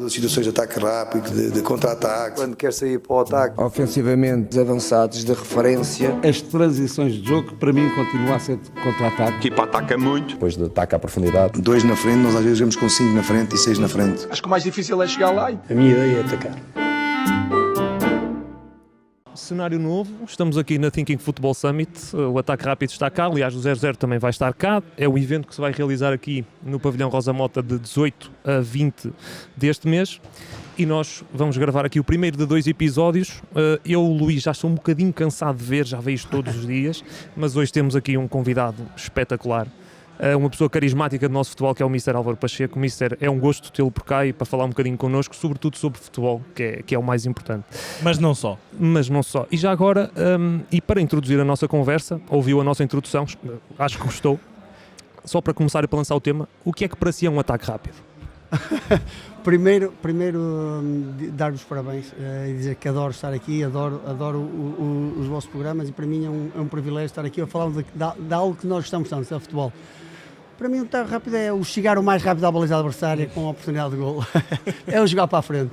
de situações de ataque rápido, de contra-ataque. Quando quer sair para o ataque. Ofensivamente, avançados de referência. As transições de jogo, para mim, continua a ser de contra-ataque. A equipa ataca muito. Depois de ataque à profundidade. 2 na frente, nós às vezes jogamos com 5 na frente e 6 na frente. Acho que o mais difícil é chegar lá. A minha ideia é atacar. Cenário novo, estamos aqui na Thinking Football Summit, o Ataque Rápido está cá, aliás o 00 também vai estar cá, é o evento que se vai realizar aqui no Pavilhão Rosa Mota de 18 a 20 deste mês e nós vamos gravar aqui o primeiro de 2 episódios. Eu, Luís, já estou um bocadinho cansado de ver, já vejo todos os dias, mas hoje temos aqui um convidado espetacular. Uma pessoa carismática do nosso futebol, que é o Mr. Álvaro Pacheco. Mr. é um gosto tê-lo por cá e para falar um bocadinho connosco, sobretudo sobre futebol, que é o mais importante. Mas não só. E já agora, e para introduzir a nossa conversa, ouviu a nossa introdução, acho que gostou. Só para começar e para lançar o tema, o que é que para si é um ataque rápido? Primeiro dar-vos parabéns e dizer que adoro estar aqui, adoro os vossos programas e para mim é um privilégio estar aqui a falar de algo que nós gostamos tanto, que é o futebol. Para mim o ataque rápido é o chegar o mais rápido à baliza adversária com a oportunidade de golo. É o jogar para a frente.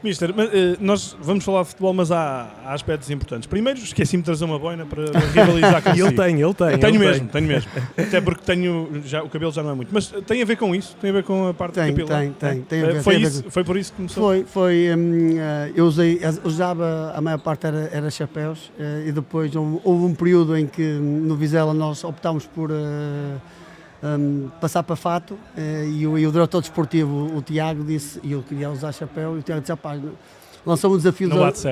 Mister, nós vamos falar de futebol, mas há aspectos importantes. Primeiro, esqueci-me de trazer uma boina para rivalizar com ele tem. Tenho mesmo. Até porque o cabelo já não é muito. Mas tem a ver com isso? Tem a ver com a parte do cabelo? Tem a ver. Foi por isso que começou? Eu usava, a maior parte era chapéus e depois houve um período em que no Vizela nós optámos por... passar para fato e o diretor desportivo, o Tiago, disse, e eu queria usar chapéu, e o Tiago disse, lançou um desafio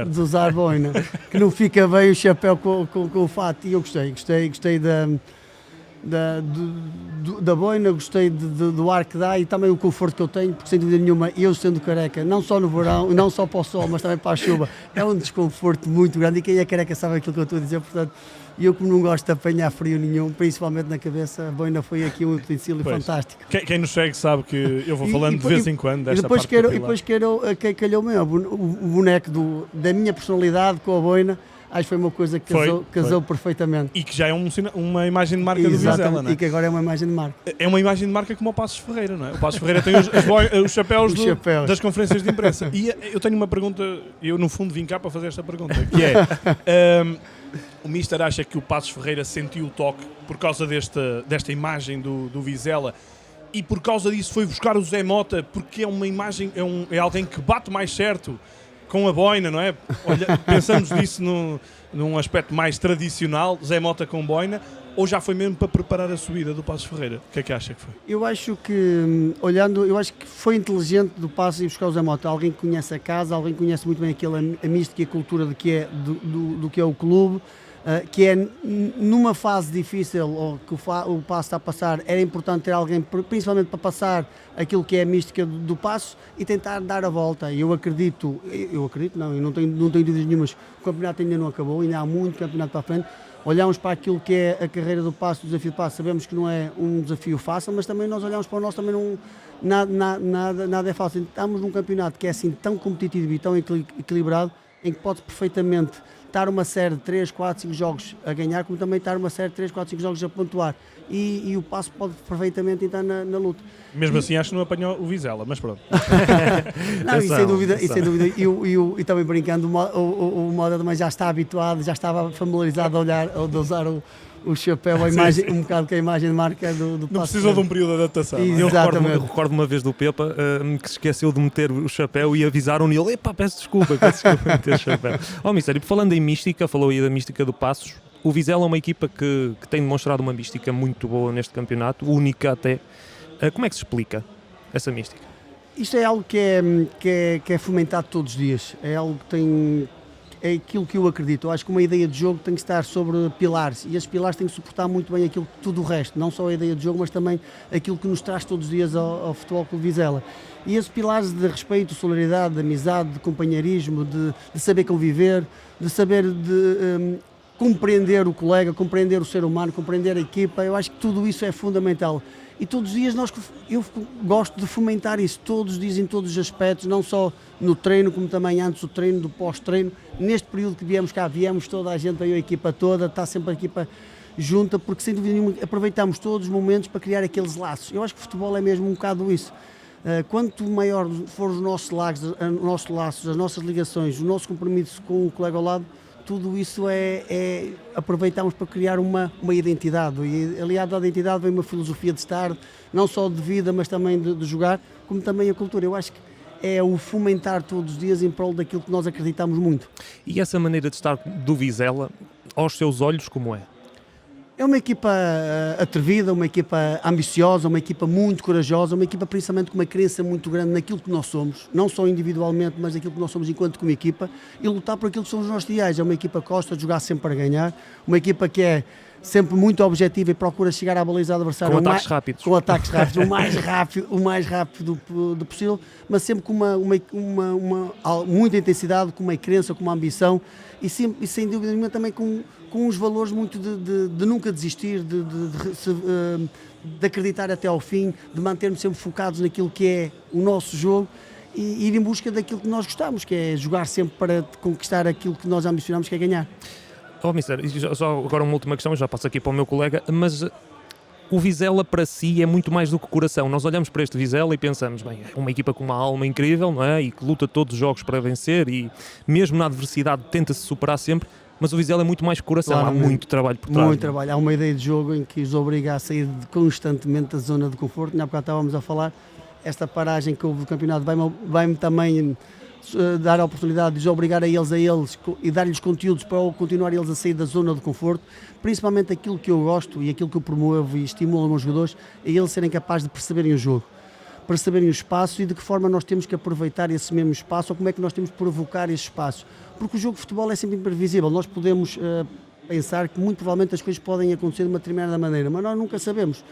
de usar boina, que não fica bem o chapéu com o fato, e eu gostei da boina, gostei do ar que dá e também o conforto que eu tenho, porque sem dúvida nenhuma, eu sendo careca, não só no verão, não só para o sol, mas também para a chuva, é um desconforto muito grande e quem é careca sabe aquilo que eu estou a dizer, portanto, e eu como não gosto de apanhar frio nenhum, principalmente na cabeça, a boina foi aqui um utensílio fantástico. Quem nos segue sabe que eu vou falando de vez em quando desta parte. E depois calhou-me o boneco da minha personalidade com a boina, acho que foi uma coisa que casou perfeitamente. E que já é uma imagem de marca do Vizela, não é? E que agora é uma imagem de marca. É uma imagem de marca como o Passos Ferreira, não é? O Passos Ferreira tem os chapéus das conferências de imprensa. E eu tenho uma pergunta, eu no fundo vim cá para fazer esta pergunta, que é... O Mister acha que o Passos Ferreira sentiu o toque por causa desta imagem do Vizela e por causa disso foi buscar o Zé Mota porque é uma imagem, é alguém que bate mais certo com a boina, não é? Olha, pensamos nisso num aspecto mais tradicional, Zé Mota com boina, ou já foi mesmo para preparar a subida do Passos Ferreira? O que é que acha que foi? Eu acho que, eu acho que foi inteligente do Passos ir buscar o Zé Mota, alguém que conhece a casa, alguém que conhece muito bem a mística e a cultura do que é o clube, que é numa fase difícil ou que o Passos está a passar, era importante ter alguém principalmente para passar aquilo que é a mística do Passos e tentar dar a volta. E eu não tenho dúvidas nenhumas, o campeonato ainda não acabou, ainda há muito campeonato para a frente. Olhamos para aquilo que é a carreira do Passos, o desafio do Passos, sabemos que não é um desafio fácil, mas também nós olhamos para o nosso, também nada é fácil. Estamos num campeonato que é assim tão competitivo e tão equilibrado, em que pode perfeitamente estar uma série de 3, 4, 5 jogos a ganhar, como também estar uma série de 3, 4, 5 jogos a pontuar. E o Passo pode perfeitamente entrar na luta. Mesmo assim acho que não apanhou o Vizela, mas pronto. Não, e sem dúvida, e também brincando, o Moda também já está habituado, já estava familiarizado a usar o chapéu, a imagem, um bocado com a imagem de marca do Não precisou de um período de adaptação. Eu recordo uma vez do Pepa que se esqueceu de meter o chapéu e avisaram-lhe ele, peço desculpa meter o chapéu. Mister, falando em mística, falou aí da mística do Passos, o Vizela é uma equipa que tem demonstrado uma mística muito boa neste campeonato, única até. Como é que se explica essa mística? Isto é algo que é fomentado todos os dias, é algo que é aquilo que eu acredito. Eu acho que uma ideia de jogo tem que estar sobre pilares e esses pilares têm que suportar muito bem tudo o resto, não só a ideia de jogo, mas também aquilo que nos traz todos os dias ao Futebol Clube Vizela. E esses pilares de respeito, solidariedade, de amizade, de companheirismo, de saber conviver, de saber compreender o colega, compreender o ser humano, compreender a equipa, eu acho que tudo isso é fundamental. E todos os dias eu gosto de fomentar isso, todos os dias em todos os aspectos, não só no treino, como também antes do treino, do pós-treino. Neste período que viemos cá, viemos toda a gente, veio a equipa toda, está sempre a equipa junta, porque sem dúvida nenhuma aproveitamos todos os momentos para criar aqueles laços. Eu acho que o futebol é mesmo um bocado isso. Quanto maior forem os nossos laços, as nossas ligações, o nosso compromisso com o colega ao lado, tudo isso aproveitamos para criar uma identidade, e aliado à identidade vem uma filosofia de estar, não só de vida, mas também de jogar, como também a cultura. Eu acho que é o fomentar todos os dias em prol daquilo que nós acreditamos muito. E essa maneira de estar do Vizela, aos seus olhos, como é? É uma equipa atrevida, uma equipa ambiciosa, uma equipa muito corajosa, uma equipa principalmente com uma crença muito grande naquilo que nós somos, não só individualmente, mas naquilo que nós somos enquanto como equipa, e lutar por aquilo que são os nossos ideais. É uma equipa que gosta de jogar sempre para ganhar, uma equipa que é sempre muito objetiva e procura chegar à baliza adversária com ataques rápidos, o mais rápido possível, mas sempre com muita intensidade, com uma crença, com uma ambição e sem dúvida nenhuma também com uns valores muito de nunca desistir, de acreditar até ao fim, de mantermos sempre focados naquilo que é o nosso jogo e ir em busca daquilo que nós gostamos, que é jogar sempre para conquistar aquilo que nós ambicionamos, que é ganhar. Mister, só agora uma última questão, já passo aqui para o meu colega, mas o Vizela para si é muito mais do que coração. Nós olhamos para este Vizela e pensamos, bem, é uma equipa com uma alma incrível, não é? E que luta todos os jogos para vencer e mesmo na adversidade tenta-se superar sempre, mas o Vizela é muito mais coração, há muito trabalho por trás. Muito trabalho, há uma ideia de jogo em que os obriga a sair constantemente da zona de conforto. Na época estávamos a falar, esta paragem que houve do campeonato vai-me também dar a oportunidade de os obrigar a eles e dar-lhes conteúdos para continuar eles a sair da zona de conforto, principalmente aquilo que eu gosto e aquilo que eu promovo e estimulo os meus jogadores, é eles serem capazes de perceberem o jogo, perceberem o espaço e de que forma nós temos que aproveitar esse mesmo espaço ou como é que nós temos que provocar esse espaço, porque o jogo de futebol é sempre imprevisível, nós podemos pensar que muito provavelmente as coisas podem acontecer de uma determinada maneira, mas nós nunca sabemos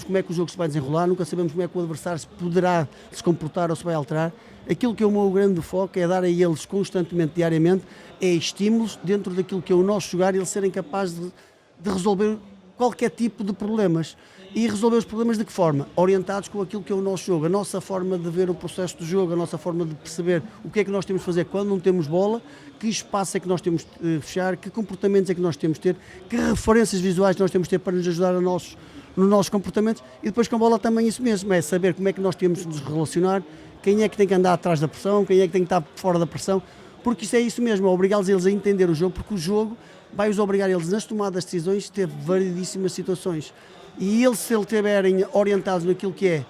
como é que o jogo se vai desenrolar, nunca sabemos como é que o adversário se poderá se comportar ou se vai alterar. Aquilo que é o meu grande foco é dar a eles constantemente, diariamente, estímulos dentro daquilo que é o nosso jogar e eles serem capazes de resolver qualquer tipo de problemas. E resolver os problemas de que forma? Orientados com aquilo que é o nosso jogo, a nossa forma de ver o processo do jogo, a nossa forma de perceber o que é que nós temos de fazer quando não temos bola, que espaço é que nós temos de fechar, que comportamentos é que nós temos de ter, que referências visuais nós temos de ter para nos ajudar nos nossos comportamentos e depois com a bola também isso mesmo, é saber como é que nós temos de nos relacionar, quem é que tem que andar atrás da pressão, quem é que tem que estar fora da pressão, porque isso é isso mesmo, é obrigá-los eles a entender o jogo, porque o jogo vai-os obrigar eles nas tomadas de decisões a ter variedíssimas situações. E eles, se eles estiverem orientados naquilo que é,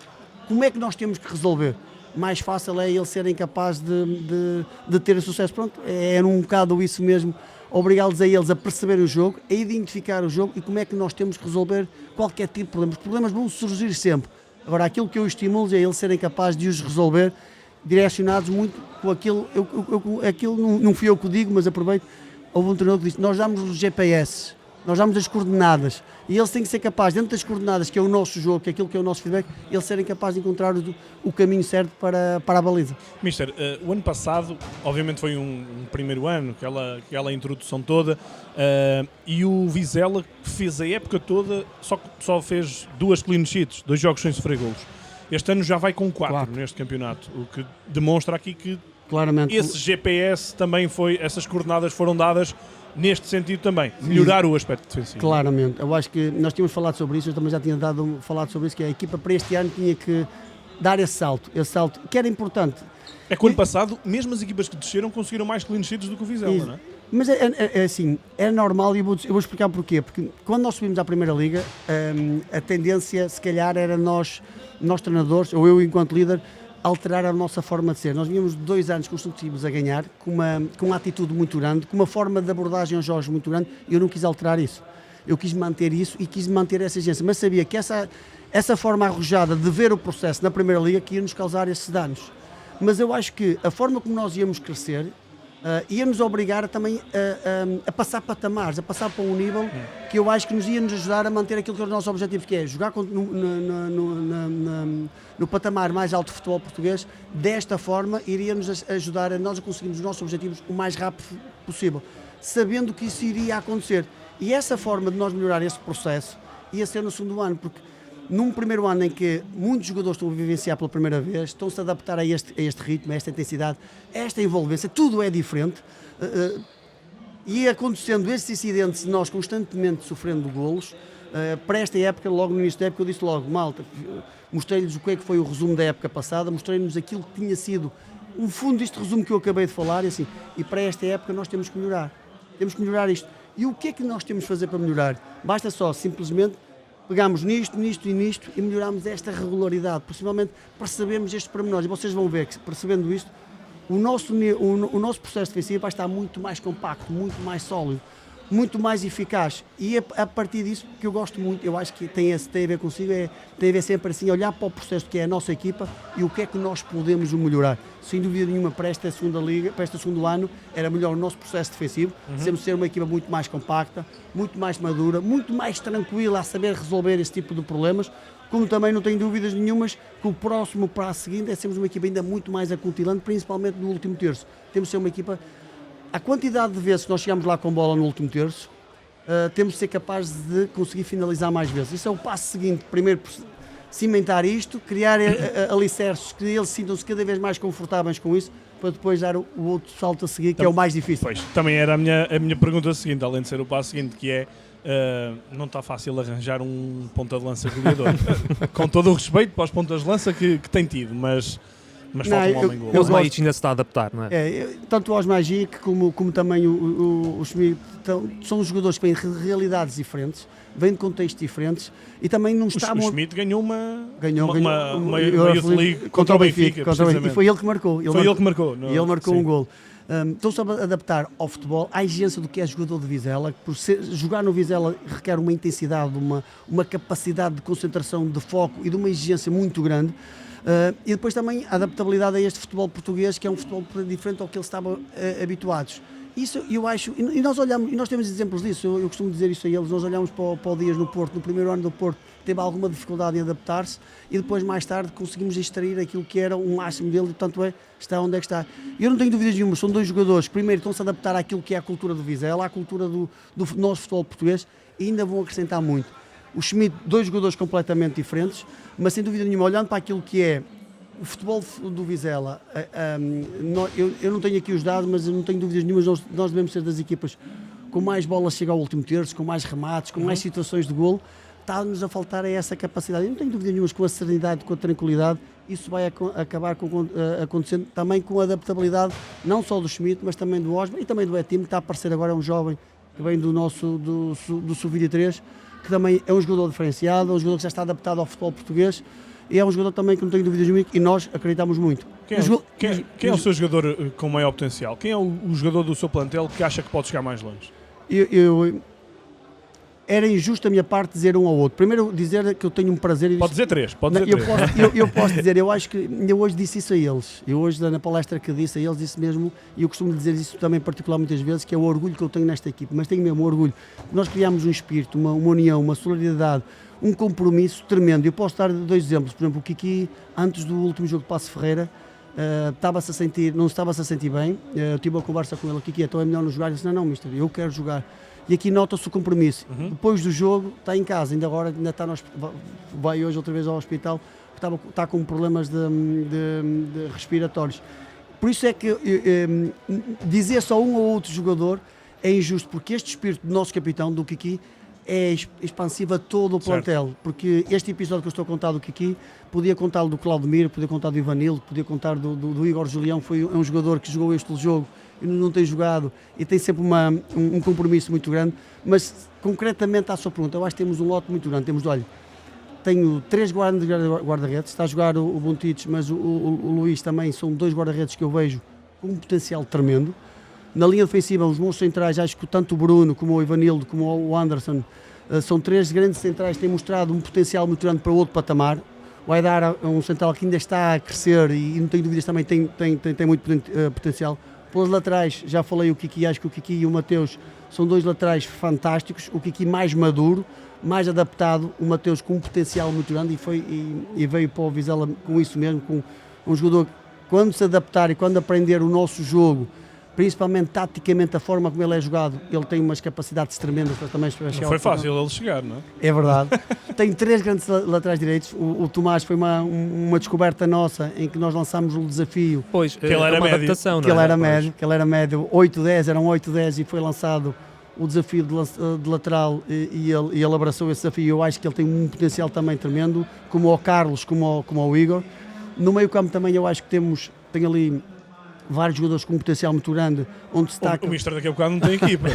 como é que nós temos que resolver, mais fácil é eles serem capazes de ter sucesso. Pronto, é um bocado isso mesmo, obrigá-los a eles a perceber o jogo, a identificar o jogo e como é que nós temos que resolver qualquer tipo de problema. Os problemas vão surgir sempre. Agora, aquilo que eu estimulo é eles serem capazes de os resolver, direcionados muito com aquilo, aquilo não fui eu que o digo, mas aproveito, houve um treinador que disse, nós damos os GPS, nós damos as coordenadas, e eles têm que ser capazes, dentro das coordenadas, que é o nosso jogo, que é aquilo que é o nosso feedback, eles serem capazes de encontrar o caminho certo para a baliza. Mister, o ano passado, obviamente foi um primeiro ano, aquela introdução toda, e o Vizela fez a época toda, só fez 2 clean sheets, 2 jogos sem sofrer golos. Este ano já vai com 4 neste campeonato, o que demonstra aqui que claramente esse GPS também essas coordenadas foram dadas neste sentido também, melhorar o aspecto defensivo. Claramente, eu acho que nós tínhamos falado sobre isso, eu também já tinha falado sobre isso, que a equipa para este ano tinha que dar esse salto que era importante. É que o ano passado, mesmo as equipas que desceram conseguiram mais clean sheets do que o Vizela, não é? Mas é assim, é normal e eu vou explicar porquê, porque quando nós subimos à Primeira Liga, a tendência se calhar era nós treinadores, ou eu enquanto líder, alterar a nossa forma de ser. Nós vínhamos 2 anos consecutivos a ganhar, com uma atitude muito grande, com uma forma de abordagem aos jogos muito grande, e eu não quis alterar isso. Eu quis manter isso e quis manter essa exigência, mas sabia que essa forma arrojada de ver o processo na Primeira Liga que ia nos causar esses danos. Mas eu acho que a forma como nós íamos crescer ia nos obrigar também a passar patamares, a passar para um nível que eu acho que nos ia nos ajudar a manter aquilo que é os nossos objetivos, que é jogar no patamar mais alto do futebol português. Desta forma iria nos ajudar a nós a conseguirmos os nossos objetivos o mais rápido possível, sabendo que isso iria acontecer. E essa forma de nós melhorar esse processo ia ser no segundo ano, porque num primeiro ano em que muitos jogadores estão a vivenciar pela primeira vez, estão-se a adaptar a este ritmo, a esta intensidade, a esta envolvência, tudo é diferente, e acontecendo estes incidentes, nós constantemente sofrendo golos, Para esta época, logo no início da época, eu disse logo, malta, mostrei-lhes o que é que foi o resumo da época passada, mostrei-lhes aquilo que tinha sido o fundo deste resumo que eu acabei de falar, e assim, e para esta época nós temos que melhorar isto. E o que é que nós temos de fazer para melhorar? Basta só, simplesmente, pegarmos nisto e melhorarmos esta regularidade, possivelmente percebemos estes pormenores, e vocês vão ver que, percebendo isto, o nosso processo defensivo vai estar muito mais compacto, muito mais sólido, muito mais eficaz, e a partir disso, que eu gosto muito, eu acho que tem a ver consigo, tem a ver sempre assim, olhar para o processo que é a nossa equipa e o que é que nós podemos melhorar. Sem dúvida nenhuma, para esta segunda liga, para este segundo ano, era melhor o nosso processo defensivo, sempre ser uma equipa muito mais compacta, muito mais madura, muito mais tranquila a saber resolver esse tipo de problemas, como também não tenho dúvidas nenhumas que o próximo para a seguinte é sermos uma equipa ainda muito mais acutilante, principalmente no último terço. Temos de ser uma equipa. A quantidade de vezes que nós chegamos lá com bola no último terço, temos de ser capazes de conseguir finalizar mais vezes. Isso é o passo seguinte. Primeiro, cimentar isto, criar alicerces que eles sintam-se cada vez mais confortáveis com isso, para depois dar o outro salto a seguir, que é o mais difícil. Pois, também era a minha pergunta seguinte, além de ser o passo seguinte, que é, não está fácil arranjar um ponta de lança goleador. Com todo o respeito para os pontas de lança que tem tido, mas falta um homem gol. O Osmaic ainda se está a adaptar, não é? Tanto o Osmaic como também o Schmidt são jogadores que vêm de realidades diferentes, vêm de contextos diferentes e também não está... O Schmidt ganhou uma Youth League contra o Benfica, e foi ele que marcou. Ele marcou um gol. Estão-se a adaptar ao futebol, à exigência do que é jogador de Vizela, que jogar no Vizela requer uma intensidade, uma capacidade de concentração, de foco e de uma exigência muito grande. E depois também a adaptabilidade a este futebol português, que é um futebol diferente ao que eles estavam habituados. Isso eu acho, e nós olhamos, e nós temos exemplos disso, eu costumo dizer isso a eles, nós olhamos para o Dias no Porto, no primeiro ano do Porto, teve alguma dificuldade em adaptar-se e depois mais tarde conseguimos extrair aquilo que era um máximo dele e portanto está onde é que está. E eu não tenho dúvidas nenhuma, são dois jogadores que primeiro estão-se a adaptar àquilo que é a cultura do Vizela, à cultura do nosso futebol português e ainda vão acrescentar muito. O Schmidt, dois jogadores completamente diferentes, mas sem dúvida nenhuma, olhando para aquilo que é o futebol do Vizela, eu não tenho aqui os dados, mas eu não tenho dúvidas nenhuma, nós devemos ser das equipas com mais bolas chega ao último terço, com mais remates, com mais situações de golo. Está-nos a faltar essa capacidade. Eu não tenho dúvida nenhuma, com a serenidade, com a tranquilidade, isso vai acabar acontecendo também com a adaptabilidade, não só do Schmidt, mas também do Osma e também do Etim, que está a aparecer agora, é um jovem que vem do Sub-23, que também é um jogador diferenciado, é um jogador que já está adaptado ao futebol português e é um jogador também que não tenho dúvidas nenhuma e nós acreditamos muito. Quem é o seu jogador com maior potencial? Quem é o jogador do seu plantel que acha que pode chegar mais longe? Era injusto da minha parte dizer um ao outro. Primeiro dizer que eu tenho um prazer... Pode dizer três. Eu posso dizer, eu acho que eu hoje disse isso a eles. Eu hoje na palestra que disse a eles, disse mesmo, e eu costumo dizer isso também particular muitas vezes, que é o orgulho que eu tenho nesta equipe. Mas tenho mesmo um orgulho. Nós criámos um espírito, uma união, uma solidariedade, um compromisso tremendo. Eu posso dar dois exemplos. Por exemplo, o Kiki, antes do último jogo de Paço Ferreira, não estava-se a sentir bem. Eu tive uma conversa com ele, Kiki, então é melhor não jogar. Ele disse, não, mister, eu quero jogar. E aqui nota-se o compromisso. Depois do jogo, está em casa, ainda está no hospital, vai hoje outra vez ao hospital, está com problemas de respiratórios. Por isso é que dizer só um ou outro jogador é injusto, porque este espírito do nosso capitão, do Kiki, é expansivo a todo o plantel, porque este episódio que eu estou a contar do Kiki, podia contá-lo do Claudemir, podia contar do Ivanildo, podia contar do Igor Julião, é um jogador que jogou este jogo, não tem jogado e tem sempre um compromisso muito grande, mas concretamente à sua pergunta, eu acho que temos um lote muito grande, tenho 3 guarda-redes, está a jogar o Buntites, mas o Luís também, são 2 guarda-redes que eu vejo com um potencial tremendo. Na linha defensiva, os meus centrais, acho que tanto o Bruno como o Ivanildo, como o Anderson, são 3 grandes centrais que têm mostrado um potencial muito grande para outro patamar. O Aidar é um central que ainda está a crescer e não tenho dúvidas, também tem muito potencial. Pelas laterais, já falei o Kiki, acho que o Kiki e o Mateus são 2 laterais fantásticos, o Kiki mais maduro, mais adaptado, o Mateus com um potencial muito grande e veio para o Vizela com isso mesmo, com um jogador que quando se adaptar e quando aprender o nosso jogo, principalmente taticamente a forma como ele é jogado, ele tem umas capacidades tremendas para também chegar. Não foi fácil ele chegar, não é? É verdade. Tem 3 grandes laterais direitos. O Tomás foi uma descoberta nossa em que nós lançámos o desafio. Pois, que ele era uma médio. adaptação, Que não ele é? era médio, 8-10, eram 8-10 e foi lançado o desafio de lateral e ele abraçou esse desafio. Eu acho que ele tem um potencial também tremendo, como o Carlos, como o Igor. No meio campo também eu acho que tem ali vários jogadores com um potencial muito grande, onde destaca... O Mister daqui a bocado não tem equipa.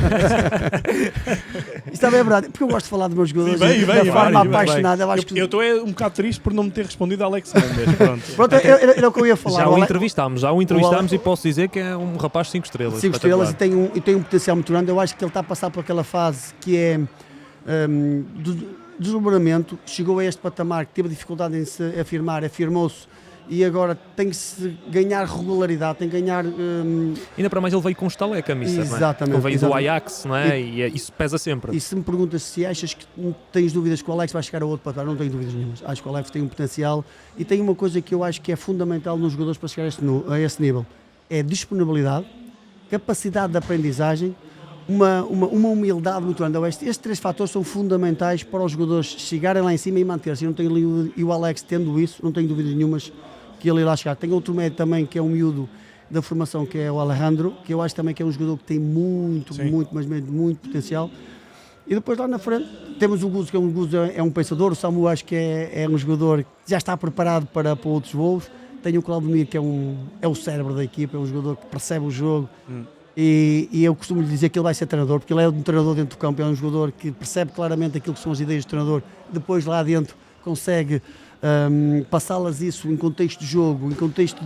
Isso também é verdade, porque eu gosto de falar dos meus jogadores de forma apaixonada. Eu estou um bocado triste por não me ter respondido a Alex Mendes. Pronto. Era o que eu ia falar. Já o entrevistámos e posso dizer que é um rapaz 5 estrelas. 5 estrelas e tem um potencial muito grande. Eu acho que ele está a passar por aquela fase que é de deslumbramento. Chegou a este patamar que teve dificuldade em se afirmar, afirmou-se, e agora tem que se ganhar regularidade, tem que ganhar... Ainda para mais ele veio com estaleca, Mister, exatamente, não é? Ele veio do exatamente. Ajax, não é? E isso pesa sempre. E se me perguntas se achas que tens dúvidas que o Alex vai chegar a outro patamar, não tenho dúvidas nenhumas. Acho que o Alex tem um potencial e tem uma coisa que eu acho que é fundamental nos jogadores para chegar a esse nível. É disponibilidade, capacidade de aprendizagem, uma humildade muito grande. Estes 3 fatores são fundamentais para os jogadores chegarem lá em cima e manter-se. E o Alex, tendo isso, não tenho dúvidas nenhumas que ele irá chegar. Tem outro médio também que é um miúdo da formação, que é o Alejandro, que eu acho também que é um jogador que tem muito potencial. E depois lá na frente temos o Guzo, que é um pensador. O Samu acho que é um jogador que já está preparado para outros voos. Tem o Claudemir, que é o cérebro da equipa, é um jogador que percebe o jogo. E eu costumo lhe dizer que ele vai ser treinador, porque ele é um treinador dentro do campo, é um jogador que percebe claramente aquilo que são as ideias do treinador, depois lá dentro consegue passá-las isso em contexto de jogo, em contexto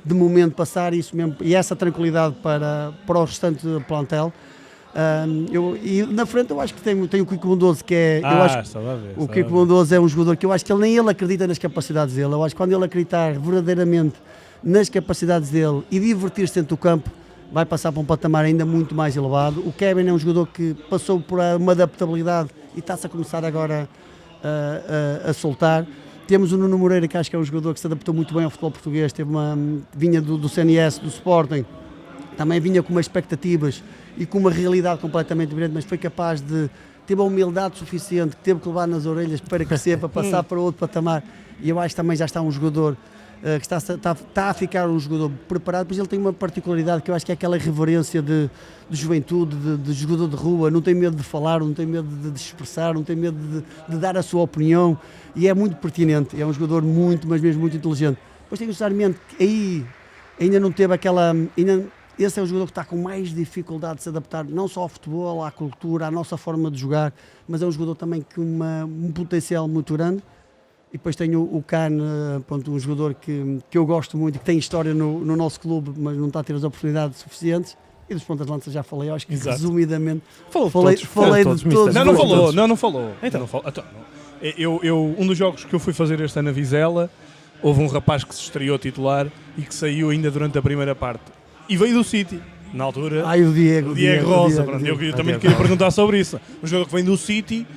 de momento, passar isso mesmo, e essa tranquilidade para o restante plantel. E na frente eu acho que tem o Kiko Bondoso, que é... o Kiko Bondoso é um jogador que eu acho que nem ele acredita nas capacidades dele. Eu acho que quando ele acreditar verdadeiramente nas capacidades dele e divertir-se dentro do campo, vai passar para um patamar ainda muito mais elevado. O Kevin é um jogador que passou por uma adaptabilidade e está-se a começar agora a soltar. Temos o Nuno Moreira, que acho que é um jogador que se adaptou muito bem ao futebol português, vinha do CNS, do Sporting, também vinha com umas expectativas e com uma realidade completamente diferente, mas foi capaz de ter a humildade suficiente, que teve que levar nas orelhas para crescer, para passar para outro patamar, e eu acho que também já está um jogador que está a ficar um jogador preparado, pois ele tem uma particularidade que eu acho que é aquela irreverência de juventude, de jogador de rua, não tem medo de falar, não tem medo de expressar, não tem medo de dar a sua opinião, e é muito pertinente, é um jogador muito, mas mesmo muito inteligente. Depois tem o Sarmiento, que aí ainda não teve aquela... Esse é o jogador que está com mais dificuldade de se adaptar, não só ao futebol, à cultura, à nossa forma de jogar, mas é um jogador também com um potencial muito grande. E depois tenho o Can, um jogador que eu gosto muito e que tem história no nosso clube, mas não está a ter as oportunidades suficientes. E dos pontas de lança já falei, eu acho que resumidamente falei de todos. Não falou. Então, um dos jogos que eu fui fazer este ano na Vizela, houve um rapaz que se estreou titular e que saiu ainda durante a primeira parte. E veio do City, na altura. O Diego Rosa. Eu também queria perguntar sobre isso. Um jogador que vem do City,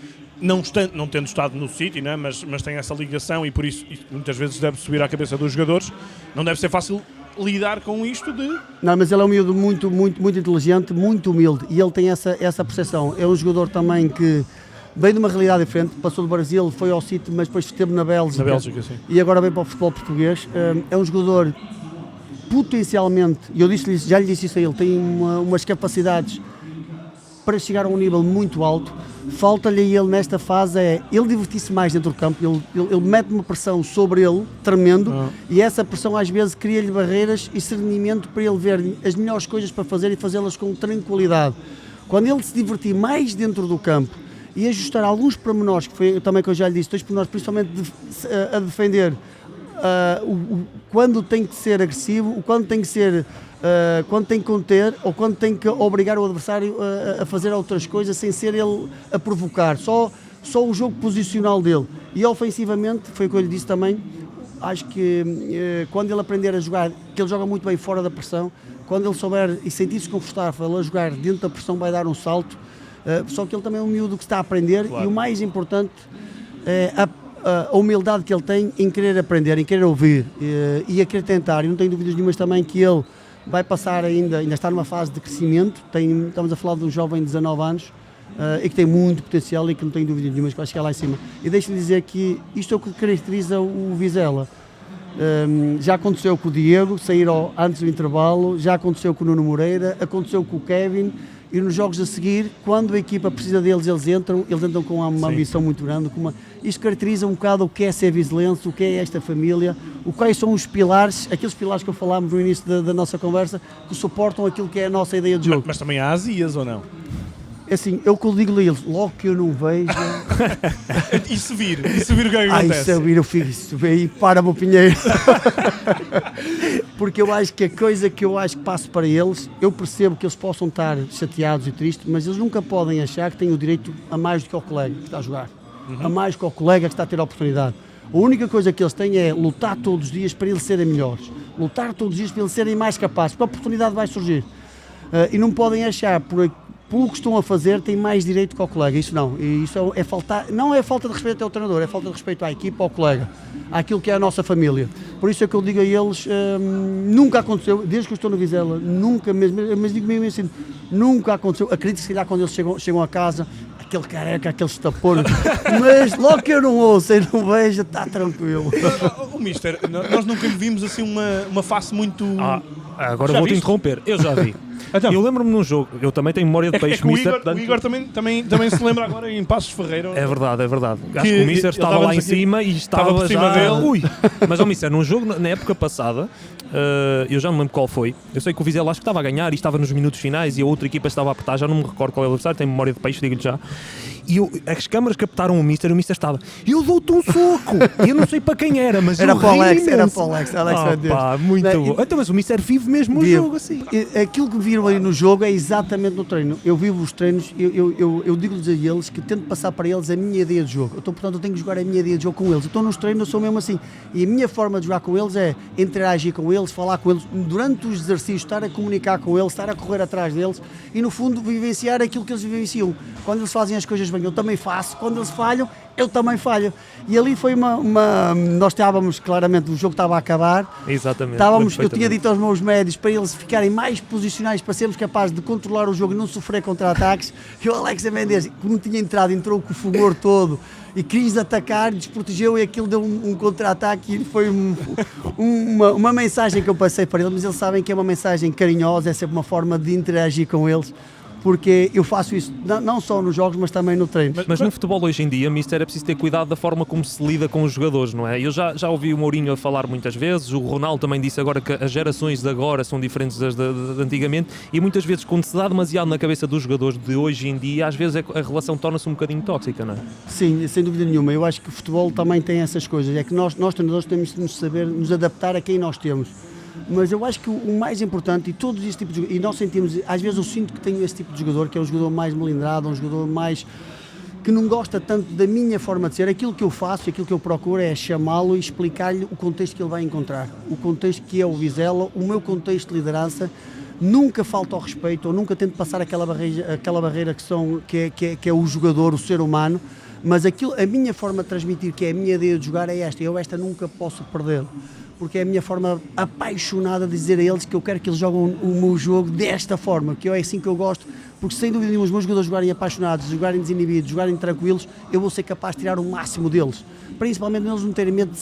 não tendo estado no City, né, mas tem essa ligação e por isso muitas vezes deve subir à cabeça dos jogadores. Não deve ser fácil lidar com isto de... Não, mas ele é um miúdo muito inteligente, muito humilde, e ele tem essa percepção. É um jogador também que veio de uma realidade diferente, passou do Brasil, foi ao City, mas depois esteve na Bélgica, sim. E agora vem para o futebol português. É um jogador potencialmente, e eu já lhe disse isso a ele, tem umas capacidades para chegar a um nível muito alto. Falta-lhe a ele nesta fase ele divertir-se mais dentro do campo, ele mete uma pressão sobre ele, tremendo, e essa pressão às vezes cria-lhe barreiras e discernimento para ele ver as melhores coisas para fazer e fazê-las com tranquilidade. Quando ele se divertir mais dentro do campo e ajustar alguns pormenores, que foi também que eu já lhe disse, 2 pormenores, principalmente a defender, quando tem que ser agressivo, o quando tem que ser... quando tem que conter ou quando tem que obrigar o adversário a fazer outras coisas sem ser ele a provocar, só o jogo posicional dele. E ofensivamente, foi o que eu lhe disse também, acho que quando ele aprender a jogar, que ele joga muito bem fora da pressão, quando ele souber e sentir-se confortável a jogar dentro da pressão, vai dar um salto, só que ele também é um miúdo que está a aprender, claro. E o mais importante é a humildade que ele tem em querer aprender, em querer ouvir e a querer tentar. E não tenho dúvidas nenhumas também que ele vai passar ainda está numa fase de crescimento. Estamos a falar de um jovem de 19 anos e que tem muito potencial e que não tenho dúvidas nenhumas que vai chegar lá em cima. E deixo-lhe dizer que isto é o que caracteriza o Vizela. Já aconteceu com o Diego, saíram antes do intervalo, já aconteceu com o Nuno Moreira, aconteceu com o Kevin, e nos jogos a seguir, quando a equipa precisa deles, eles entram com uma ambição muito grande. Isto caracteriza um bocado o que é ser vizelense, o que é esta família, quais são os pilares, aqueles pilares que falámos no início da nossa conversa, que suportam aquilo que é a nossa ideia de jogo. Mas também há azias ou não? Assim, eu digo a eles, logo que eu não vejo... E se vir o que é que acontece? Se eu vir, eu fico, isso aí para-me o Pinheiro. Porque eu acho que a coisa que eu acho que passo para eles, eu percebo que eles possam estar chateados e tristes, mas eles nunca podem achar que têm o direito a mais do que o colega que está a jogar. A mais que o colega que está a ter a oportunidade. A única coisa que eles têm é lutar todos os dias para eles serem melhores. Lutar todos os dias para eles serem mais capazes, porque a oportunidade vai surgir. E não podem achar, pelo que estão a fazer, têm mais direito que o colega. Isso não. E isso não é falta de respeito ao treinador, é falta de respeito à equipa, ao colega, àquilo que é a nossa família. Por isso é que eu digo a eles, nunca aconteceu, desde que eu estou no Vizela, nunca mesmo, mas digo mesmo assim, nunca aconteceu. Acredito que se calhar quando eles chegam a casa, aquele careca, aquele estapor, mas logo que eu não ouço e não vejo, está tranquilo. O Mister, nós nunca lhe vimos assim uma face muito... Agora Já vou-te viste? interromper, eu já vi. Então. Eu lembro-me num jogo, eu também tenho memória de É peixe, que o Mister, Igor, portanto... o Igor também se lembra agora em Passos Ferreira. É verdade. Acho Que que o Mister ele estava lá em estava-nos aqui- cima e estava por estava cima já... dele. Ui. Mas, Mister, num jogo na época passada, eu já não me lembro qual foi, eu sei que o Vizela acho que estava a ganhar e estava nos minutos finais e a outra equipa estava a apertar, já não me recordo qual é o adversário, tenho memória de peixe, digo-lhe já. E as câmaras captaram o Mister estava, eu dou-te um soco! E eu não sei para quem era, mas Era eu para o ri Alex, imenso. Alex vai dizer. Pá, muito Não, bom. Então, mas o Mister vive mesmo o Vive. jogo assim. Aquilo que viram aí no jogo é exatamente no treino. Eu vivo os treinos, eu digo-lhes a eles que tento passar para eles a minha ideia de jogo. Então, portanto, eu tenho que jogar a minha ideia de jogo com eles. Então, nos treinos eu sou mesmo assim. E a minha forma de jogar com eles é interagir com eles, falar com eles, durante os exercícios, estar a comunicar com eles, estar a correr atrás deles e, no fundo, vivenciar aquilo que eles vivenciam. Quando eles fazem as coisas bem, eu também faço. Quando eles falham, eu também falho. E ali foi nós estávamos, claramente, o jogo estava a acabar. Exatamente. Eu tinha dito aos meus médios para eles ficarem mais posicionais, para sermos capazes de controlar o jogo e não sofrer contra-ataques. E o Alex Mendes, como tinha entrado, entrou com o fogor todo e quis atacar, desprotegeu e aquilo deu um contra-ataque e foi uma mensagem que eu passei para eles, mas eles sabem que é uma mensagem carinhosa, é sempre uma forma de interagir com eles. Porque eu faço isso não só nos jogos, mas também no treino. Mas no futebol hoje em dia, Mister, é preciso ter cuidado da forma como se lida com os jogadores, não é? Eu já ouvi o Mourinho a falar muitas vezes, o Ronaldo também disse agora que as gerações de agora são diferentes das de antigamente e muitas vezes quando se dá demasiado na cabeça dos jogadores de hoje em dia, às vezes a relação torna-se um bocadinho tóxica, não é? Sim, sem dúvida nenhuma. Eu acho que o futebol também tem essas coisas. É que nós treinadores temos de saber nos adaptar a quem nós temos. Mas eu acho que o mais importante, e todos estes tipos de jogadores, e nós sentimos, às vezes eu sinto que tenho esse tipo de jogador, que é um jogador mais melindrado, um jogador mais que não gosta tanto da minha forma de ser. Aquilo que eu faço, aquilo que eu procuro é chamá-lo e explicar-lhe o contexto que ele vai encontrar, o contexto que é o Vizela, o meu contexto de liderança. Nunca falta ao respeito, ou nunca tento passar aquela barreira que é o jogador, o ser humano, mas a minha forma de transmitir, que é a minha ideia de jogar, é esta. Eu esta nunca posso perder, porque é a minha forma apaixonada de dizer a eles que eu quero que eles joguem o meu jogo desta forma, que é assim que eu gosto, porque sem dúvida nenhuma os meus jogadores jogarem apaixonados, jogarem desinibidos, jogarem tranquilos, eu vou ser capaz de tirar o máximo deles, principalmente eles não terem medo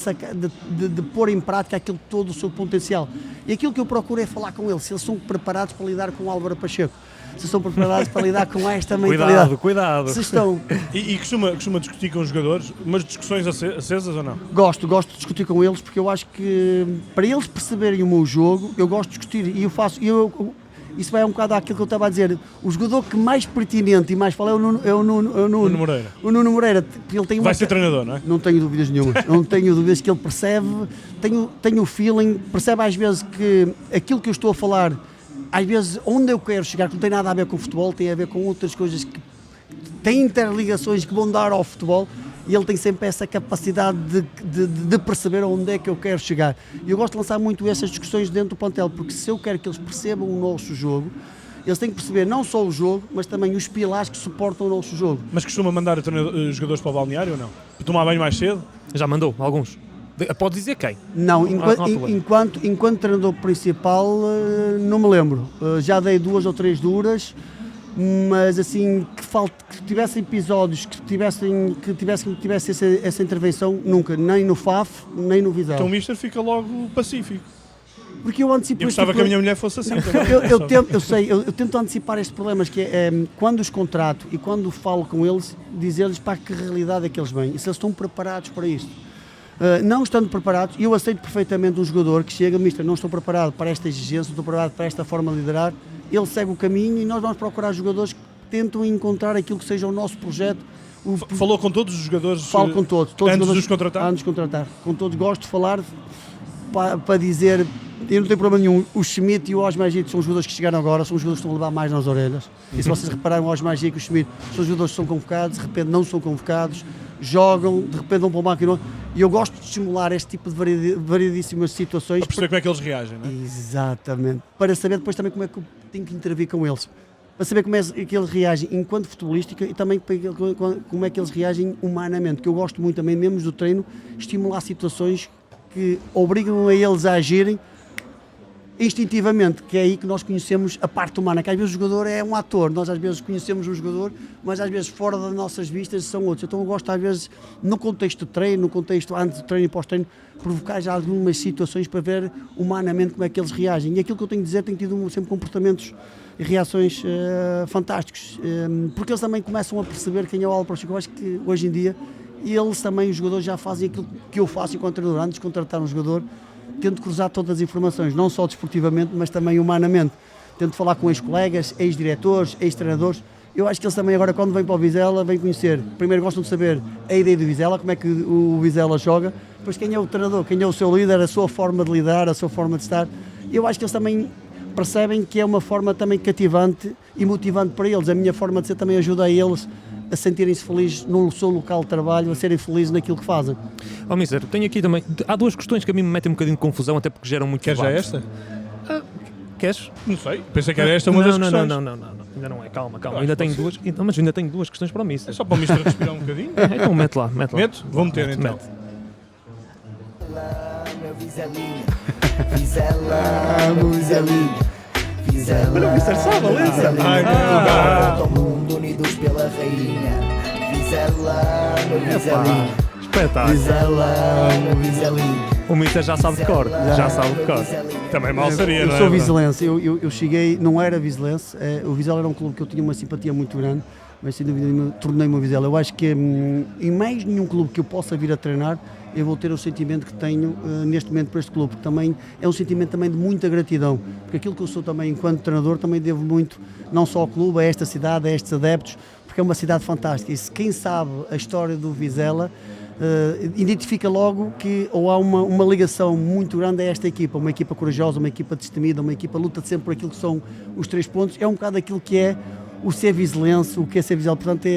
de pôr em prática todo o seu potencial. E aquilo que eu procuro é falar com eles, se eles são preparados para lidar com o Álvaro Pacheco, se estão preparados para lidar com esta mentalidade. Cuidado. Se estão. E costuma discutir com os jogadores, umas discussões acesas ou não? Gosto de discutir com eles, porque eu acho que para eles perceberem o meu jogo, eu gosto de discutir e eu faço. Isso vai um bocado àquilo que eu estava a dizer. O jogador que mais pertinente e mais fala é o Nuno Moreira. O Nuno Moreira. Ele tem Vai ser treinador, não é? Não tenho dúvidas nenhuma. Não tenho dúvidas que ele percebe, tenho o feeling, percebe às vezes que aquilo que eu estou a falar, às vezes onde eu quero chegar, que não tem nada a ver com o futebol, tem a ver com outras coisas que têm interligações que vão dar ao futebol. E ele tem sempre essa capacidade de perceber onde é que eu quero chegar. E eu gosto de lançar muito essas discussões dentro do plantel, porque se eu quero que eles percebam o nosso jogo, eles têm que perceber não só o jogo, mas também os pilares que suportam o nosso jogo. Mas costuma mandar jogadores para o balneário ou não? Para tomar banho mais cedo? Já mandou, alguns. Pode dizer quem? Não, enquanto treinador principal, não me lembro. Já dei 2 ou 3 duras, mas assim, que tivessem episódios que tivesse essa intervenção, nunca, nem no FAF, nem no Vizela. Então o Mister fica logo pacífico. Porque eu antecipo Eu gostava que a minha mulher fosse assim também. eu tento antecipar estes problemas, que é quando os contrato e quando falo com eles, dizer-lhes para que realidade é que eles vêm e se eles estão preparados para isto. Não estando preparados, eu aceito perfeitamente um jogador que chega, mister, não estou preparado para esta exigência, não estou preparado para esta forma de liderar, ele segue o caminho e nós vamos procurar jogadores que tentam encontrar aquilo que seja o nosso projeto. Falou com todos os jogadores? Falo com todos antes de os contratar? Antes de contratar. Com todos gosto de falar para dizer, eu não tenho problema nenhum, o Schmidt e o Osmar Gico são os jogadores que chegaram agora, são os jogadores que estão a levar mais nas orelhas. E se vocês repararam, o Osmar Gico e o Schmidt são os jogadores que são convocados, de repente não são convocados, jogam, de repente vão para o máquina. E eu gosto de estimular este tipo de variedíssimas situações. Para perceber como é que eles reagem, não é? Exatamente. Para saber depois também como é que eu tenho que intervir com eles. Para saber como é que eles reagem enquanto futebolística e também como é que eles reagem humanamente. Que eu gosto muito também, mesmo do treino, estimular situações que obrigam a eles a agirem instintivamente, que é aí que nós conhecemos a parte humana, que às vezes o jogador é um ator, nós às vezes conhecemos um jogador, mas às vezes fora das nossas vistas são outros. Então eu gosto às vezes, no contexto de treino, no contexto antes do treino e pós-treino, provocar já algumas situações para ver humanamente como é que eles reagem. E aquilo que eu tenho que dizer, tenho tido sempre comportamentos e reações fantásticos, porque eles também começam a perceber quem é o Álvaro Pacheco. Eu acho que hoje em dia, eles também, os jogadores, já fazem aquilo que eu faço enquanto treinador. Antes de contratar um jogador, tento cruzar todas as informações, não só desportivamente, mas também humanamente. Tento falar com ex-colegas, ex-diretores, ex-treinadores. Eu acho que eles também agora, quando vêm para o Vizela, vêm conhecer. Primeiro gostam de saber a ideia do Vizela, como é que o Vizela joga, depois quem é o treinador, quem é o seu líder, a sua forma de lidar, a sua forma de estar. Eu acho que eles também percebem que é uma forma também cativante e motivante para eles. A minha forma de ser também ajuda a eles a sentirem-se felizes no seu local de trabalho, a serem felizes naquilo que fazem. Mister, tenho aqui também, há duas questões que a mim me metem um bocadinho de confusão, até porque geram muito Queres já debate. esta? Queres? Não sei, pensei que era esta uma das questões. Não, ainda não é, calma, ainda tenho duas, mas ainda tenho duas questões para o Mister. É só para o Mister respirar um bocadinho. Então mete lá. Mete? Vou meter então. Mete. Mas o Mister sabe a letra. Ai, Todo mundo unidos pela rainha. Vizela, meu Vizelinho. Espetáculo. Vizela, meu Vizelinho. O Mister já sabe de cor, já sabe de cor. também mal seria, Eu não é? sou vizelense, eu cheguei, não era vizelense, o Vizela era um clube que eu tinha uma simpatia muito grande, mas sem dúvida nenhuma tornei-me um Vizela. Eu acho que em mais nenhum clube que eu possa vir a treinar, eu vou ter o sentimento que tenho neste momento para este clube, porque também é um sentimento também de muita gratidão, porque aquilo que eu sou também enquanto treinador também devo muito, não só ao clube, a esta cidade, a estes adeptos, porque é uma cidade fantástica, e se quem sabe a história do Vizela, identifica logo que ou há uma ligação muito grande a esta equipa, uma equipa corajosa, uma equipa destemida, uma equipa luta sempre por aquilo que são os 3 pontos, é um bocado aquilo que é o ser vizelense, o que é ser Vizela, portanto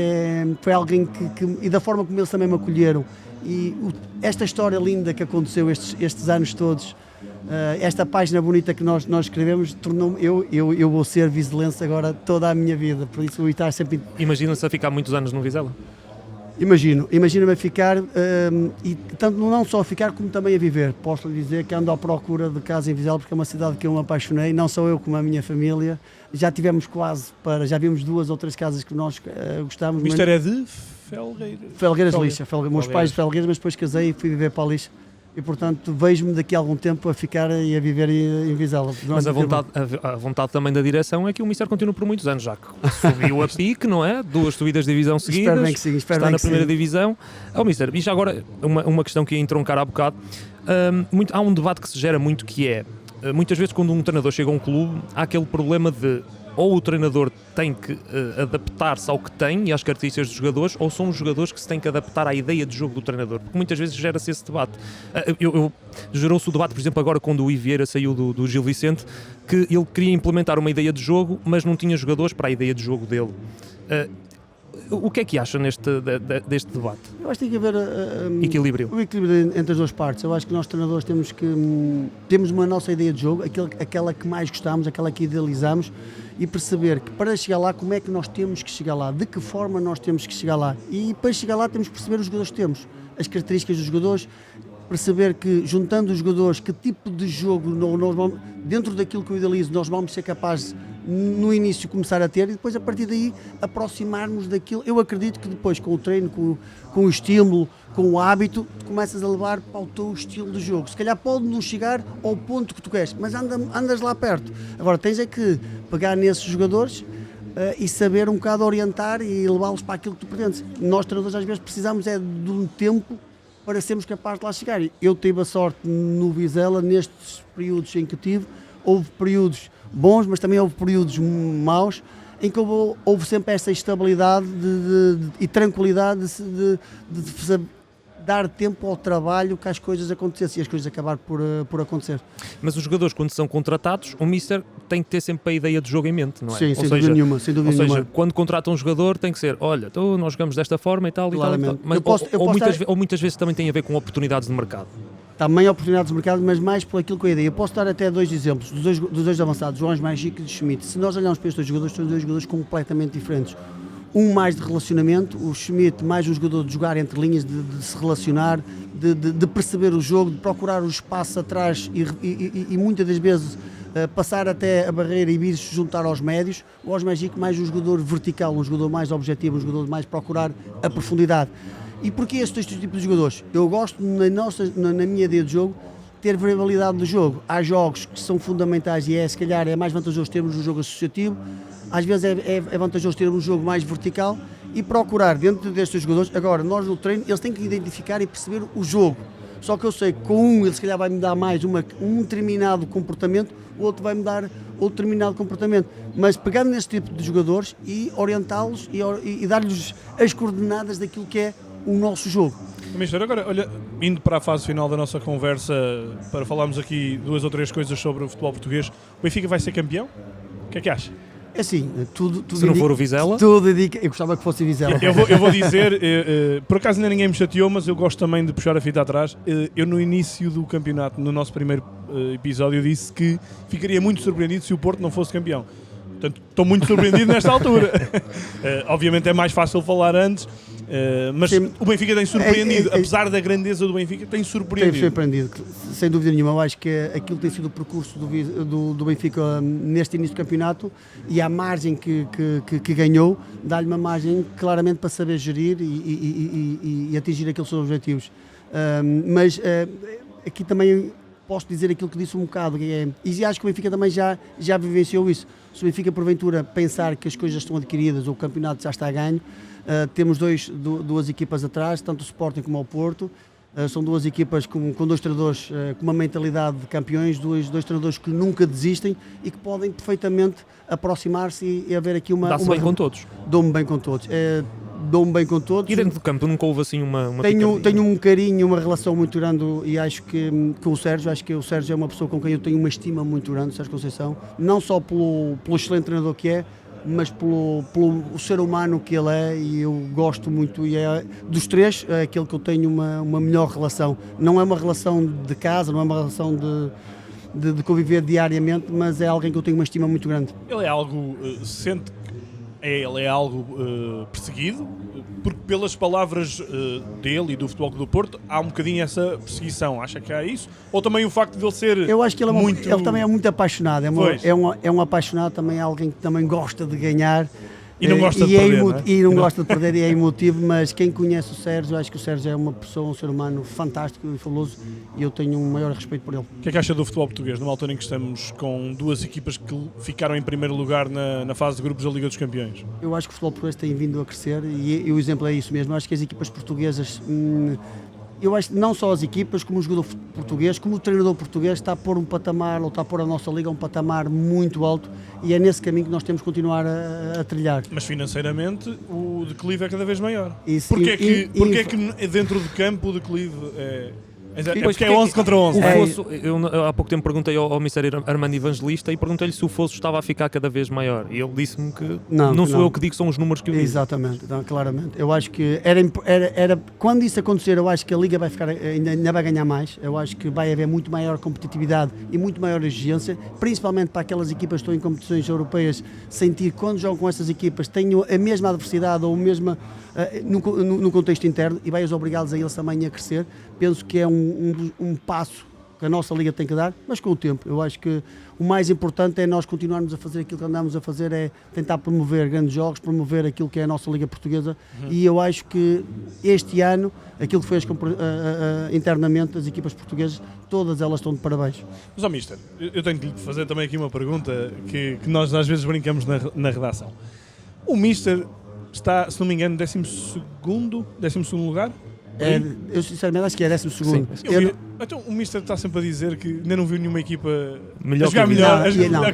foi alguém que e da forma como eles também me acolheram, e esta história linda que aconteceu estes anos todos, esta página bonita que nós escrevemos, tornou-me, eu vou ser vizelense agora toda a minha vida, por isso vou estar sempre... Imagina-se a ficar muitos anos no Vizela? Imagina-me a ficar, e tanto não só a ficar como também a viver. Posso lhe dizer que ando à procura de casa em Vizela, porque é uma cidade que eu me apaixonei, não só eu como a minha família. Já tivemos já vimos 2 ou 3 casas que nós gostávamos. O Mister é de Felgueiras Lixa, meus pais de Felgueiras, mas depois casei e fui viver para a Lixa. E portanto vejo-me daqui a algum tempo a ficar e a viver em Vizela. Mas a vontade também da direção é que o Mister continue por muitos anos, já que subiu a pique, não é? 2 subidas de divisão seguidas, espero bem que sim, está na primeira divisão. Mister, e já agora uma questão que ia entroncar há bocado, há um debate que se gera muito, que é, muitas vezes quando um treinador chega a um clube, há aquele problema de ou o treinador tem que adaptar-se ao que tem e às características dos jogadores, ou são os jogadores que se têm que adaptar à ideia de jogo do treinador, porque muitas vezes gera-se esse debate. Gerou-se o debate, por exemplo, agora quando o Ivieira saiu do Gil Vicente, que ele queria implementar uma ideia de jogo, mas não tinha jogadores para a ideia de jogo dele. O que é que acha deste debate? Eu acho que tem que haver equilíbrio. O equilíbrio entre as 2 partes. Eu acho que nós treinadores temos uma nossa ideia de jogo, aquela que mais gostamos, aquela que idealizamos, e perceber que para chegar lá, como é que nós temos que chegar lá, de que forma nós temos que chegar lá, e para chegar lá temos que perceber os jogadores que temos, as características dos jogadores, perceber que juntando os jogadores, que tipo de jogo dentro daquilo que eu idealizo nós vamos ser capazes no início começar a ter, e depois a partir daí aproximarmos daquilo. Eu acredito que depois com o treino, com o estímulo, com o hábito, tu começas a levar para o teu estilo de jogo. Se calhar pode não chegar ao ponto que tu queres, mas andas lá perto. Agora tens é que pegar nesses jogadores e saber um bocado orientar e levá-los para aquilo que tu pretendes. Nós, treinadores, às vezes precisamos de um tempo para sermos capazes de lá chegar. Eu tive a sorte no Vizela, nestes períodos em que tive, houve períodos bons, mas também houve períodos maus, em que houve sempre essa estabilidade e tranquilidade de dar tempo ao trabalho que as coisas acontecessem e as coisas acabaram por acontecer. Mas os jogadores, quando são contratados, o Mister tem que ter sempre a ideia de jogo em mente, não é? Sim, sem dúvida nenhuma. Ou seja, quando contrata um jogador tem que ser, olha, então nós jogamos desta forma e tal, Claramente. e tal. Mas, ou muitas vezes também tem a ver com oportunidades de mercado. Também oportunidades de mercado, mas mais por aquilo que eu ideia. Eu posso dar até 2 exemplos dos dois avançados, João Magic e Schmidt. Se nós olharmos para estes dois jogadores, são 2 jogadores completamente diferentes. Um mais de relacionamento, o Schmidt mais um jogador de jogar entre linhas, de se relacionar, de perceber o jogo, de procurar o espaço atrás e muitas das vezes passar até a barreira e vir se juntar aos médios. O Osmagic mais um jogador vertical, um jogador mais objetivo, um jogador mais procurar a profundidade. E porquê estes tipos de jogadores? Eu gosto, na minha ideia de jogo, ter variabilidade do jogo. Há jogos que são fundamentais e se calhar é mais vantajoso termos um jogo associativo, às vezes é vantajoso ter um jogo mais vertical e procurar dentro destes jogadores. Agora, nós no treino, eles têm que identificar e perceber o jogo. Só que eu sei que com ele se calhar vai-me dar mais um determinado comportamento, o outro vai-me dar outro determinado comportamento. Mas pegando nesse tipo de jogadores e orientá-los e dar-lhes as coordenadas daquilo que é o nosso jogo. Mister, agora, olha, indo para a fase final da nossa conversa, para falarmos aqui 2 ou 3 coisas sobre o futebol português, o Benfica vai ser campeão? O que é que acha? É assim, tudo se não for o Vizela? Tudo indica, eu gostava que fosse o Vizela. Eu vou dizer, por acaso ainda ninguém me chateou, mas eu gosto também de puxar a fita atrás. Eu no início do campeonato, no nosso primeiro episódio, disse que ficaria muito surpreendido se o Porto não fosse campeão. Portanto, estou muito surpreendido nesta altura. Obviamente é mais fácil falar antes, mas sim, o Benfica tem surpreendido, apesar da grandeza do Benfica, tem surpreendido. Tem surpreendido, sem dúvida nenhuma. Eu acho que aquilo tem sido o percurso do Benfica neste início do campeonato e a margem que ganhou, dá-lhe uma margem claramente para saber gerir e atingir aqueles seus objetivos. Mas aqui também posso dizer aquilo que disse um bocado, e acho que o Benfica também já vivenciou isso. Se o Benfica porventura pensar que as coisas estão adquiridas ou o campeonato já está a ganho, temos duas equipas atrás, tanto o Sporting como o Porto. São 2 equipas com 2 treinadores com uma mentalidade de campeões, dois treinadores que nunca desistem e que podem perfeitamente aproximar-se e haver aqui uma... Dá-se bem com todos. Dou-me bem com todos. Dou-me bem com todos. E dentro do campo nunca houve assim uma tenho um carinho, uma relação muito grande e acho que com o Sérgio, acho que o Sérgio é uma pessoa com quem eu tenho uma estima muito grande, o Sérgio Conceição, não só pelo excelente treinador que é, mas pelo ser humano que ele é, e eu gosto muito, e é dos 3 é aquele que eu tenho uma melhor relação. Não é uma relação de casa, não é uma relação de conviver diariamente, mas é alguém que eu tenho uma estima muito grande. Ele é algo, sente que ele é algo perseguido, porque pelas palavras dele e do Futebol Clube do Porto há um bocadinho essa perseguição. Acha que há isso? Ou também o facto de ele ser... Eu acho que ele, muito... ele também é muito apaixonado, é um apaixonado, também é alguém que também gosta de ganhar. E não gosta de perder, não é? E não gosta de perder, e é emotivo, mas quem conhece o Sérgio, acho que o Sérgio é uma pessoa, um ser humano fantástico e fabuloso, e eu tenho um maior respeito por ele. O que é que acha do futebol português, numa altura em que estamos com 2 equipas que ficaram em primeiro lugar na fase de grupos da Liga dos Campeões? Eu acho que o futebol português tem vindo a crescer, e o exemplo é isso mesmo. Eu acho que as equipas portuguesas... Eu acho que não só as equipas, como o jogador português, como o treinador português está a pôr um patamar, ou está a pôr a nossa liga um patamar muito alto, e é nesse caminho que nós temos que continuar a trilhar. Mas financeiramente o declive é cada vez maior. Porquê é que dentro do campo o declive é... porque é 11 contra 11. Eu há pouco tempo perguntei ao Mr. Armando Evangelista e perguntei-lhe se o fosso estava a ficar cada vez maior. E ele disse-me que não sou eu que digo, são os números que eu digo. Exatamente, então, claramente. Eu acho que era quando isso acontecer, eu acho que a Liga vai ficar, ainda vai ganhar mais. Eu acho que vai haver muito maior competitividade e muito maior exigência, principalmente para aquelas equipas que estão em competições europeias, sentir que quando jogam com essas equipas tenham a mesma adversidade ou a mesma... no contexto interno, e vai-os obrigá-los a eles também a crescer. Penso que é um passo que a nossa Liga tem que dar, mas com o tempo. Eu acho que o mais importante é nós continuarmos a fazer aquilo que andamos a fazer, é tentar promover grandes jogos, promover aquilo que é a nossa Liga Portuguesa, e eu acho que este ano, aquilo que foi internamente as equipas portuguesas, todas elas estão de parabéns. Mas, Mister, eu tenho que lhe fazer também aqui uma pergunta que nós às vezes brincamos na redação. O Mister está, se não me engano, 12º lugar? Eu sinceramente acho que é 12º. Então o Mister está sempre a dizer que ainda não viu nenhuma equipa Melhor a jogar que o melhor. Não.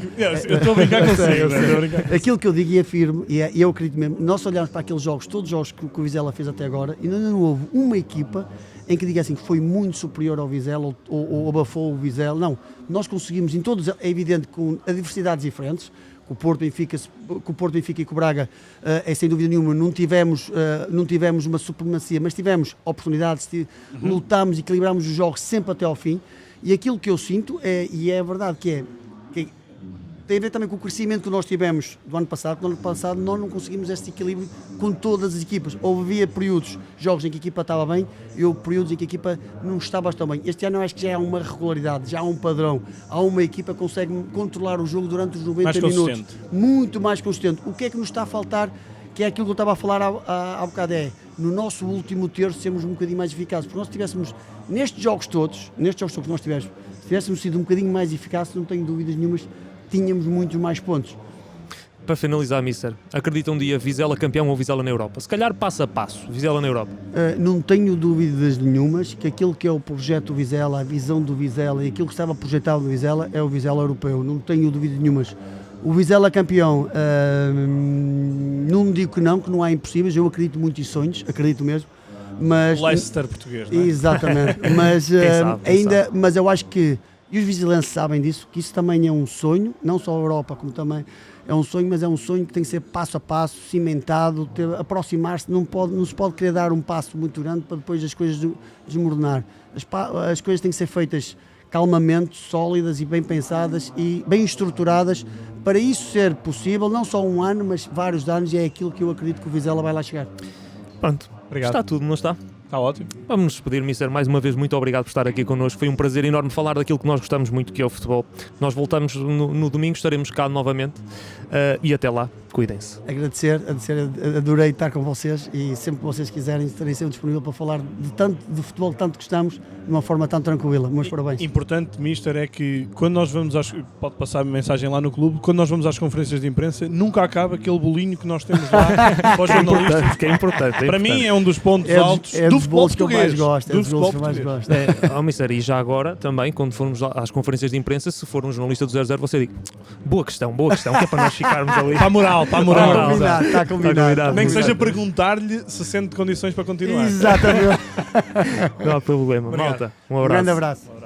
Eu estou a brincar consigo. Aquilo que eu digo e afirmo, e eu acredito mesmo, nós olhamos para aqueles jogos, todos os jogos que o Vizela fez até agora, e ainda não houve uma equipa em que diga assim que foi muito superior ao Vizela ou abafou o Vizela. Não, nós conseguimos em todos, é evidente, com adversidades diferentes. Com o Porto, Benfica e com o Braga, é sem dúvida nenhuma, não tivemos uma supremacia, mas tivemos oportunidades, lutámos e equilibramos os jogos sempre até ao fim, e aquilo que eu sinto, e é verdade que tem a ver também com o crescimento que nós tivemos do ano passado, nós não conseguimos este equilíbrio com todas as equipas. Havia períodos, jogos em que a equipa estava bem, e houve períodos em que a equipa não estava tão bem. Este ano eu acho que já há uma regularidade, já há um padrão, há uma equipa que consegue controlar o jogo durante os 90 minutos. Muito mais consistente. O que é que nos está a faltar, que é aquilo que eu estava a falar há bocado, no nosso último terço sermos um bocadinho mais eficazes, porque nós tivéssemos, nestes jogos todos que nós tivemos, se tivéssemos sido um bocadinho mais eficazes, não tenho dúvidas nenhumas, tínhamos muitos mais pontos. Para finalizar, Mister, acredita um dia Vizela campeão ou Vizela na Europa? Se calhar passo a passo, Vizela na Europa. Não tenho dúvidas nenhumas que aquilo que é o projeto do Vizela, a visão do Vizela e aquilo que estava projetado do Vizela é o Vizela europeu, não tenho dúvidas nenhumas. O Vizela campeão, não digo que não há impossíveis, eu acredito muito em sonhos, acredito mesmo. Mas, Leicester português, não é? Exatamente, mas, mas eu acho que, e os vizilenses sabem disso, que isso também é um sonho, não só a Europa, como também é um sonho, mas é um sonho que tem que ser passo a passo, cimentado, aproximar-se, não se pode querer dar um passo muito grande para depois as coisas desmoronar. As coisas têm que ser feitas calmamente, sólidas e bem pensadas e bem estruturadas, para isso ser possível, não só um ano, mas vários anos, e é aquilo que eu acredito que o Vizela vai lá chegar. Pronto, Obrigado. Está tudo, não está? Está ótimo. Vamos nos despedir, Mister. Mais uma vez, muito obrigado por estar aqui connosco. Foi um prazer enorme falar daquilo que nós gostamos muito, que é o futebol. Nós voltamos no domingo, estaremos cá novamente e até lá, cuidem-se. Agradecer, adorei estar com vocês e sempre que vocês quiserem estarei sempre disponível para falar de futebol que tanto gostamos, de uma forma tão tranquila. Meus parabéns. Importante, Mister, é que quando nós vamos pode passar mensagem lá no clube, quando nós vamos às conferências de imprensa, nunca acaba aquele bolinho que nós temos lá para os jornalistas. Que é importante. Para mim é um dos pontos altos do futebol português. Do futebol que eu mais gosto. Mister, e já agora também, quando formos às conferências de imprensa, se for um jornalista do 00, você diga boa questão, que é para nós ficarmos ali. Para a moral. Está combinado. Nem que seja perguntar-lhe se sente condições para continuar. Exatamente. Não há problema. Obrigado. Malta, um Um abraço. grande abraço.